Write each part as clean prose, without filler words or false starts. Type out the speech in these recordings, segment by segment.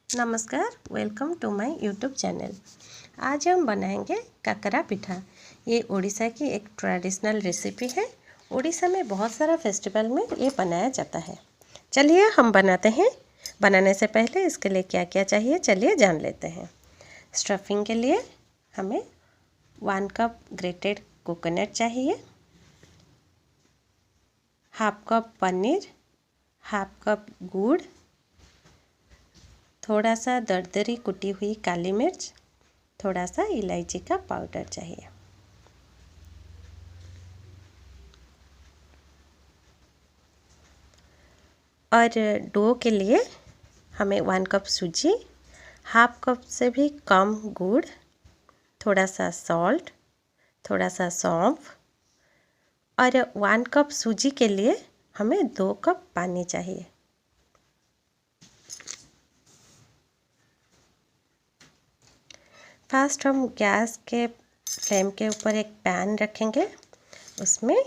नमस्कार, welcome to my YouTube channel. आज हम बनाएंगे काकरा पिठा। ये उड़ीसा की एक ट्रेडिशनल रेसिपी है। उड़ीसा में बहुत सारा फेस्टिवल में ये बनाया जाता है। चलिए हम बनाते हैं। बनाने से पहले इसके लिए क्या क्या चाहिए चलिए जान लेते हैं। स्टफिंग के लिए हमें 1 कप ग्रेटेड कोकोनट चाहिए, half cup paneer, half cup गुड़, थोड़ा सा दरदरी कुटी हुई काली मिर्च, थोड़ा सा इलायची का पाउडर चाहिए। और डो के लिए हमें 1 कप सूजी, हाफ कप से भी कम गुड़, थोड़ा सा सॉल्ट, थोड़ा सा सौंफ और 1 कप सूजी के लिए हमें 2 कप पानी चाहिए। फर्स्ट हम गैस के फ्लेम के ऊपर एक पैन रखेंगे। उसमें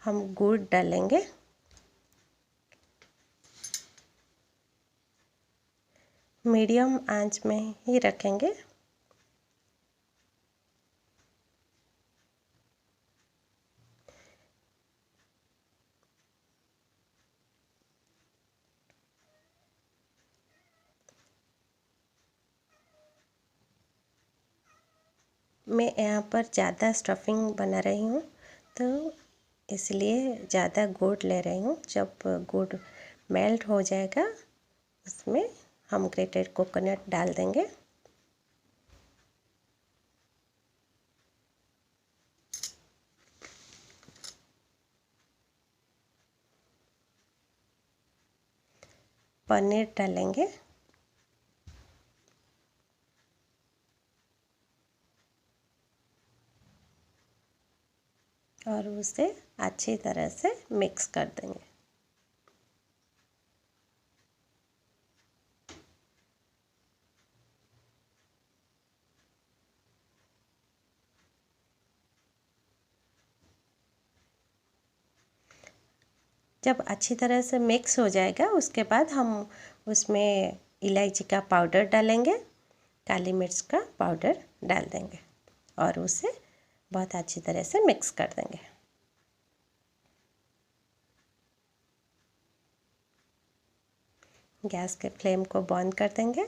हम गुड़ डालेंगे। मीडियम आंच में ही रखेंगे। मैं यहाँ पर ज़्यादा स्टफिंग बना रही हूँ तो इसलिए ज़्यादा गुड़ ले रही हूँ। जब गुड़ मेल्ट हो जाएगा उसमें हम ग्रेटेड कोकोनट डाल देंगे। पनीर डालेंगे और उसे अच्छी तरह से मिक्स कर देंगे। जब अच्छी तरह से मिक्स हो जाएगा उसके बाद हम उसमें इलायची का पाउडर डालेंगे, काली मिर्च का पाउडर डाल देंगे और उसे बहुत अच्छी तरह से मिक्स कर देंगे। गैस के फ्लेम को बंद कर देंगे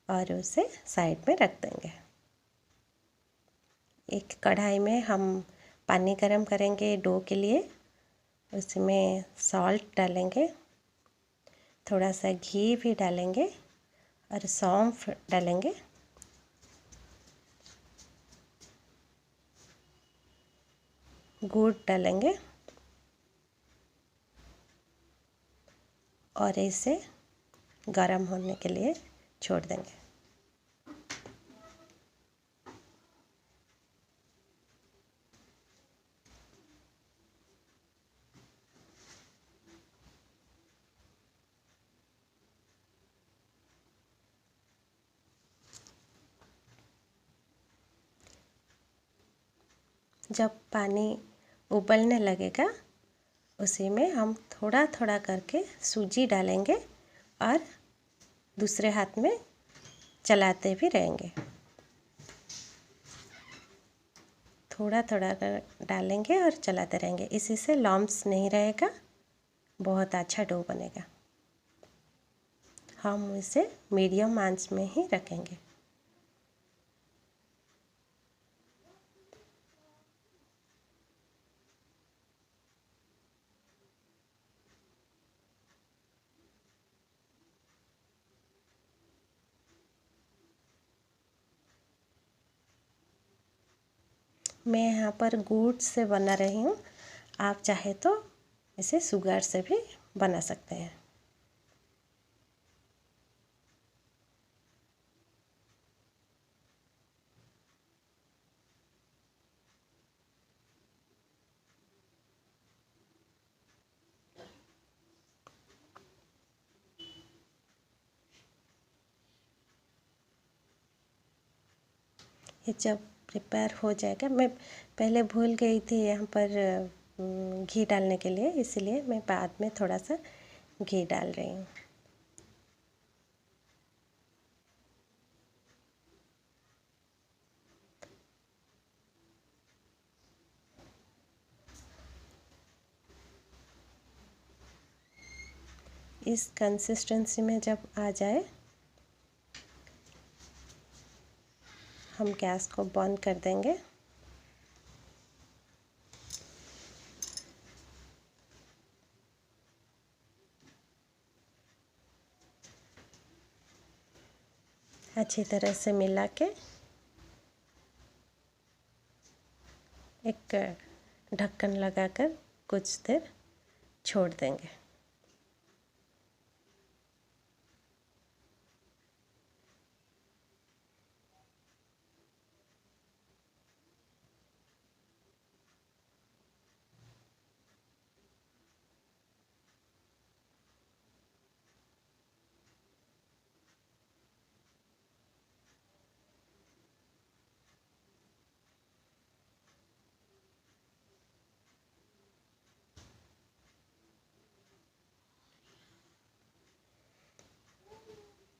और उसे साइड में रख देंगे। एक कढ़ाई में हम पानी गरम करेंगे डो के लिए। उसमें सॉल्ट डालेंगे, थोड़ा सा घी भी डालेंगे और सौंफ डालेंगे। गुड़ डालेंगे और इसे गरम होने के लिए छोड़ देंगे। जब पानी उबलने लगेगा उसी में हम थोड़ा थोड़ा करके सूजी डालेंगे और दूसरे हाथ में चलाते भी रहेंगे। थोड़ा थोड़ा कर डालेंगे और चलाते रहेंगे। इसी से लम्प्स नहीं रहेगा, बहुत अच्छा डो बनेगा। हम इसे मीडियम आंच में ही रखेंगे। मैं यहाँ पर गुड़ से बना रही हूँ, आप चाहे तो इसे शुगर से भी बना सकते हैं। ये जब प्रिपेयर हो जाएगा, मैं पहले भूल गई थी यहाँ पर घी डालने के लिए, इसलिए मैं बाद में थोड़ा सा घी डाल रही हूँ। इस कंसिस्टेंसी में जब आ जाए हम गैस को बंद कर देंगे। अच्छी तरह से मिला के एक ढक्कन लगाकर कुछ देर छोड़ देंगे।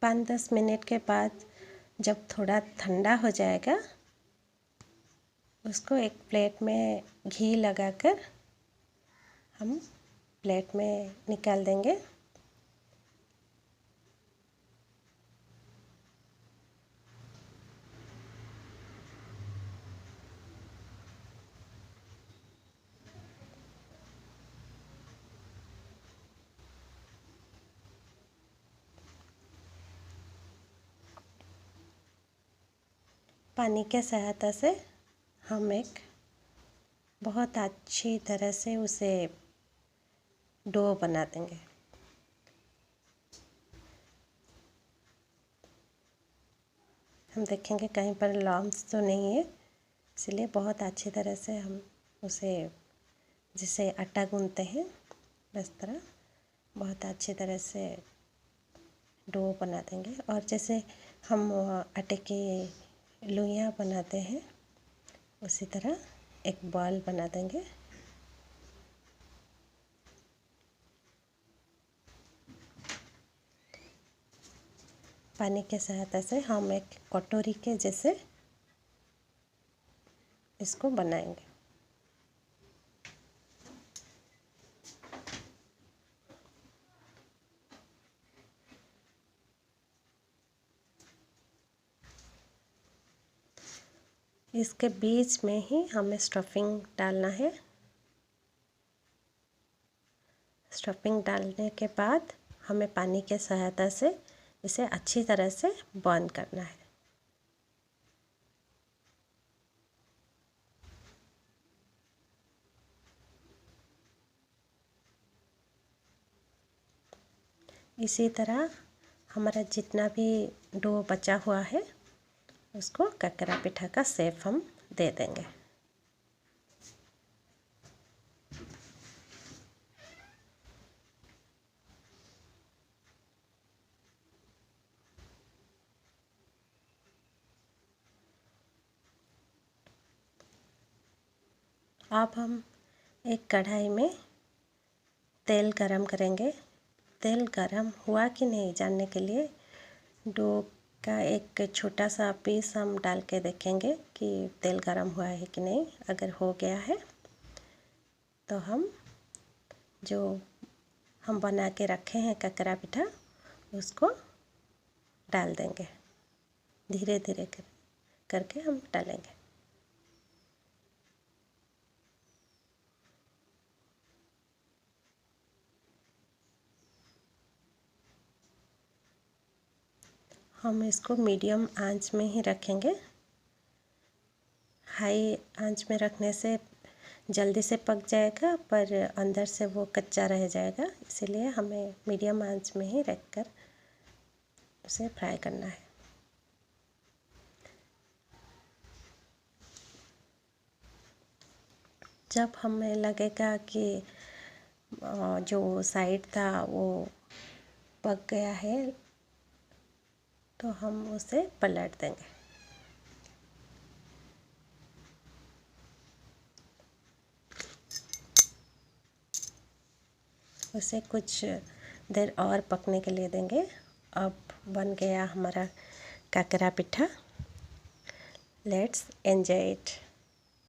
पाँच 10 मिनट के बाद जब थोड़ा ठंडा हो जाएगा उसको एक प्लेट में घी लगाकर हम प्लेट में निकाल देंगे। पानी के सहायता से हम एक बहुत अच्छी तरह से उसे डो बना देंगे। हम देखेंगे कहीं पर लम्स तो नहीं है, इसलिए बहुत अच्छी तरह से हम उसे जिसे आटा गूंथते हैं इस तरह बहुत अच्छी तरह से डो बना देंगे। और जैसे हम आटे की लोइयाँ बनाते हैं उसी तरह एक बॉल बना देंगे। पानी के सहायता से हम एक कटोरी के जैसे इसको बनाएंगे। इसके बीच में ही हमें स्टफिंग डालना है। स्टफिंग डालने के बाद हमें पानी के सहायता से इसे अच्छी तरह से बंद करना है। इसी तरह हमारा जितना भी डो बचा हुआ है उसको काकरा पिठा का शेप हम दे देंगे। अब हम एक कढ़ाई में तेल गरम करेंगे। तेल गरम हुआ कि नहीं जानने के लिए डो का एक छोटा सा पीस हम डाल के देखेंगे कि तेल गरम हुआ है कि नहीं। अगर हो गया है तो हम जो हम बना के रखे हैं काकरा पिठा उसको डाल देंगे। धीरे धीरे करके हम डालेंगे। हम इसको मीडियम आंच में ही रखेंगे। हाई आंच में रखने से जल्दी से पक जाएगा पर अंदर से वो कच्चा रह जाएगा, इसीलिए हमें मीडियम आंच में ही रखकर उसे फ्राई करना है। जब हमें लगेगा कि जो साइड था वो पक गया है तो हम उसे पलट देंगे। उसे कुछ देर और पकने के लिए देंगे। अब बन गया हमारा Kakara Pitha. Let's enjoy it.